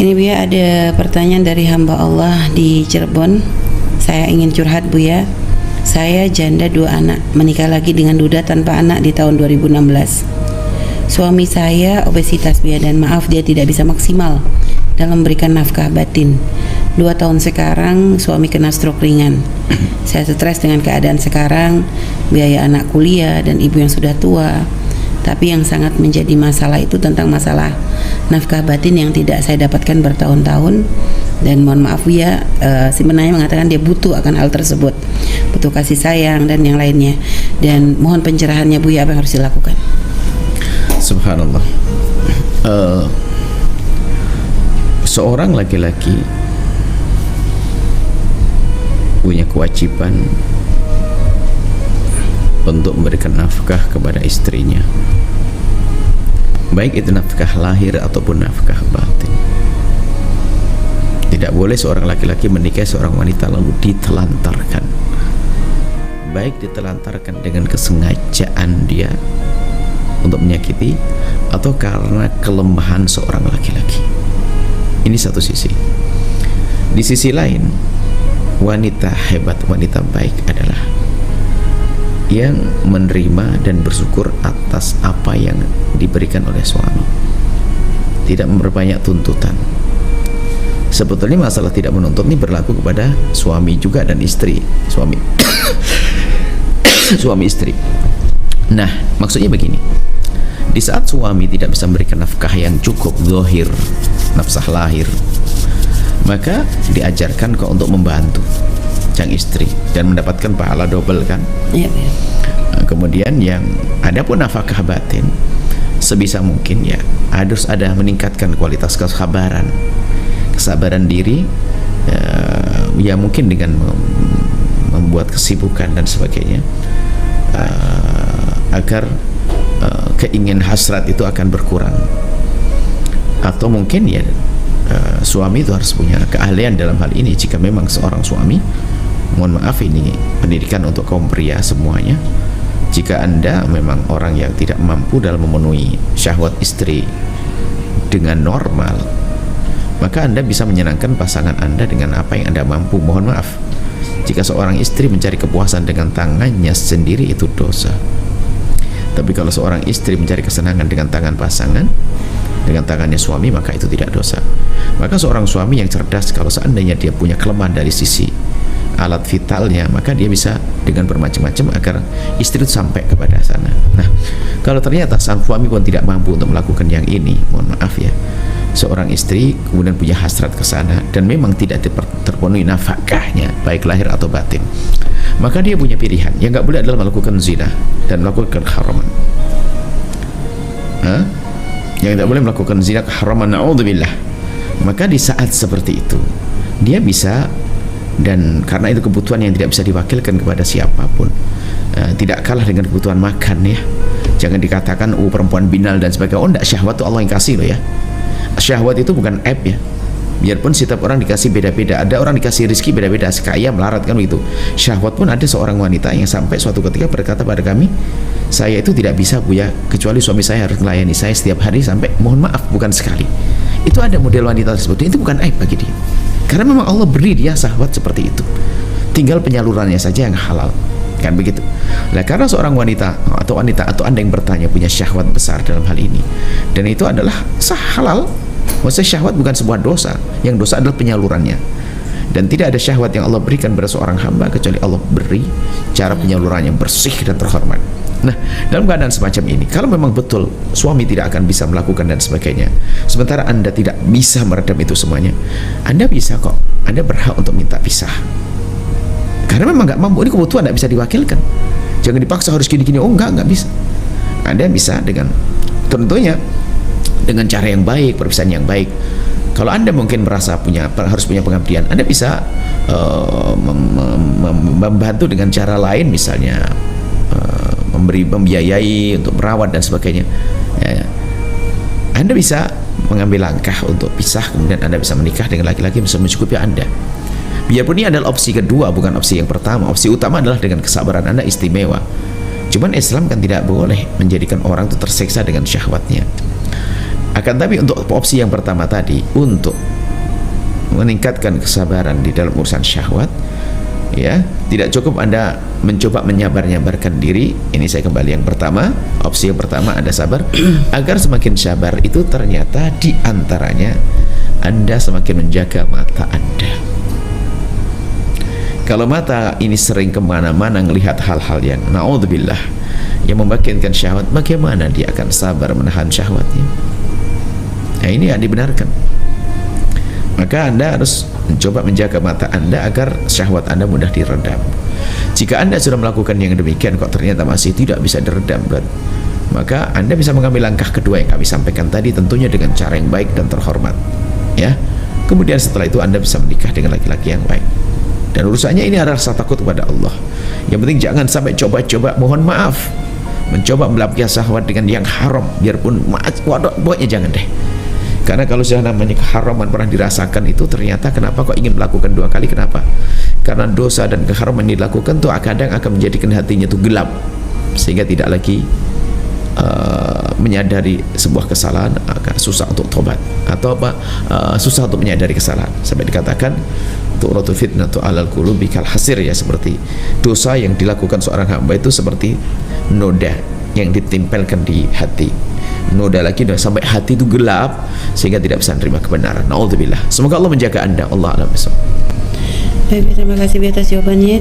Ini Buya, ada pertanyaan dari hamba Allah di Cirebon. Saya ingin curhat Buya. Saya janda 2 anak, menikah lagi dengan duda tanpa anak di tahun 2016. Suami saya obesitas Buya, dan maaf dia tidak bisa maksimal dalam memberikan nafkah batin. 2 tahun sekarang suami kena stroke ringan. Saya stres dengan keadaan sekarang, biaya anak kuliah dan ibu yang sudah tua. Tapi yang sangat menjadi masalah itu tentang masalah nafkah batin yang tidak saya dapatkan bertahun-tahun. Dan mohon maaf Buya, si penanya mengatakan dia butuh akan hal tersebut, butuh kasih sayang dan yang lainnya. Dan mohon pencerahannya Buya, apa yang harus dilakukan? Subhanallah. Seorang laki-laki punya kewajiban untuk memberikan nafkah kepada istrinya, baik itu nafkah lahir ataupun nafkah batin. Tidak boleh seorang laki-laki menikahi seorang wanita lalu ditelantarkan, baik ditelantarkan dengan kesengajaan dia untuk menyakiti atau karena kelemahan seorang laki-laki. Ini satu sisi. Di sisi lain, wanita hebat, wanita baik adalah yang menerima dan bersyukur atas apa yang diberikan oleh suami, tidak memperbanyak tuntutan. Sebetulnya masalah tidak menuntut ini berlaku kepada suami juga dan istri, suami suami istri. Nah, maksudnya begini, di saat suami tidak bisa memberikan nafkah yang cukup zahir, nafkah lahir, maka diajarkan kok untuk membantu sang istri dan mendapatkan pahala double kan. Iya. Kemudian yang ada pun nafkah batin, sebisa mungkin ya harus ada meningkatkan kualitas kesabaran diri, ya mungkin dengan membuat kesibukan dan sebagainya, agar keinginan hasrat itu akan berkurang. Atau mungkin ya suami itu harus punya keahlian dalam hal ini. Jika memang seorang suami, mohon maaf ini pendidikan untuk kaum pria semuanya, jika Anda memang orang yang tidak mampu dalam memenuhi syahwat istri dengan normal, maka Anda bisa menyenangkan pasangan Anda dengan apa yang Anda mampu. Mohon maaf, jika seorang istri mencari kepuasan dengan tangannya sendiri itu dosa. Tapi kalau seorang istri mencari kesenangan dengan tangan pasangan, dengan tangannya suami, maka itu tidak dosa. Maka seorang suami yang cerdas, kalau seandainya dia punya kelemahan dari sisi alat vitalnya, maka dia bisa dengan bermacam-macam agar istri itu sampai kepada sana. Nah, kalau ternyata sang suami pun tidak mampu untuk melakukan yang ini, mohon maaf ya, seorang istri kemudian punya hasrat ke sana dan memang tidak terpenuhi nafkahnya baik lahir atau batin, maka dia punya pilihan. Yang nggak boleh adalah melakukan zina dan melakukan keharaman. Yang tidak boleh melakukan zina, keharaman, na'udzubillah. Maka di saat seperti itu dia bisa, dan karena itu kebutuhan yang tidak bisa diwakilkan kepada siapapun, tidak kalah dengan kebutuhan makan ya. Jangan dikatakan perempuan binal dan sebagainya. Oh enggak, syahwat itu Allah yang kasih loh ya. Syahwat itu bukan aib ya. Biarpun setiap orang dikasih beda-beda, ada orang dikasih rezeki beda-beda, sekaya melarat kan begitu. Syahwat pun ada seorang wanita yang sampai suatu ketika berkata pada kami, saya itu tidak bisa Buya, kecuali suami saya harus melayani saya setiap hari sampai, mohon maaf, bukan sekali. Itu ada model wanita tersebut. Itu bukan aib bagi dia, karena memang Allah beri dia syahwat seperti itu, tinggal penyalurannya saja yang halal, kan begitu. Nah, karena seorang wanita atau Anda yang bertanya punya syahwat besar dalam hal ini, dan itu adalah halal. Maksudnya syahwat bukan sebuah dosa, yang dosa adalah penyalurannya. Dan tidak ada syahwat yang Allah berikan pada seorang hamba kecuali Allah beri cara penyalurannya bersih dan terhormat. Nah, dalam keadaan semacam ini, kalau memang betul suami tidak akan bisa melakukan dan sebagainya, sementara Anda tidak bisa meredam itu semuanya, Anda bisa kok, Anda berhak untuk minta pisah. Karena memang nggak mampu, ini kebutuhan nggak bisa diwakilkan. Jangan dipaksa harus gini-gini. Oh nggak bisa. Anda bisa dengan, tentunya dengan cara yang baik, perpisahan yang baik. Kalau Anda mungkin merasa harus punya pengabdian, Anda bisa membantu dengan cara lain, misalnya membiayai untuk merawat dan sebagainya. Ya. Anda bisa mengambil langkah untuk pisah, kemudian Anda bisa menikah dengan laki-laki yang bisa mencukupi Anda. Biarpun ini adalah opsi kedua, bukan opsi yang pertama. Opsi utama adalah dengan kesabaran Anda istimewa. Cuman Islam kan tidak boleh menjadikan orang itu tersiksa dengan syahwatnya. Akan tapi untuk opsi yang pertama tadi, untuk meningkatkan kesabaran di dalam urusan syahwat, ya, tidak cukup Anda mencoba menyabar-nyabarkan diri. Ini saya kembali yang pertama, opsi yang pertama Anda sabar. Agar semakin sabar itu ternyata di antaranya Anda semakin menjaga mata Anda. Kalau mata ini sering kemana-mana melihat hal-hal yang na'udzubillah, yang membangkitkan syahwat, bagaimana dia akan sabar menahan syahwatnya? Nah, ini yang dibenarkan. Maka Anda harus mencoba menjaga mata Anda agar syahwat Anda mudah diredam. Jika Anda sudah melakukan yang demikian kok ternyata masih tidak bisa diredam, maka Anda bisa mengambil langkah kedua yang kami sampaikan tadi, tentunya dengan cara yang baik dan terhormat, ya. Kemudian setelah itu Anda bisa menikah dengan laki-laki yang baik. Dan urusannya ini adalah rasa takut kepada Allah. Yang penting jangan sampai coba-coba, mohon maaf, mencoba melampiaskan syahwat dengan yang haram, biarpun pokoknya jangan deh. Karena kalau sudah namanya keharaman pernah dirasakan itu, ternyata kenapa kok ingin melakukan 2 kali? Kenapa? Karena dosa dan keharaman yang dilakukan tuh kadang akan menjadikan hatinya tuh gelap, sehingga tidak lagi menyadari sebuah kesalahan, akan susah untuk tobat, atau susah untuk menyadari kesalahan, sampai dikatakan tu'ratu fitnatu alal qulubi kal hasir, ya, seperti dosa yang dilakukan seorang hamba itu seperti noda yang ditempelkan di hati, noda lagi sampai hati itu gelap sehingga tidak bisa menerima kebenaran. Naudzubillah. Semoga Allah menjaga Anda. Allah a'lam bishawab. Baik, terima kasih atas jawabannya.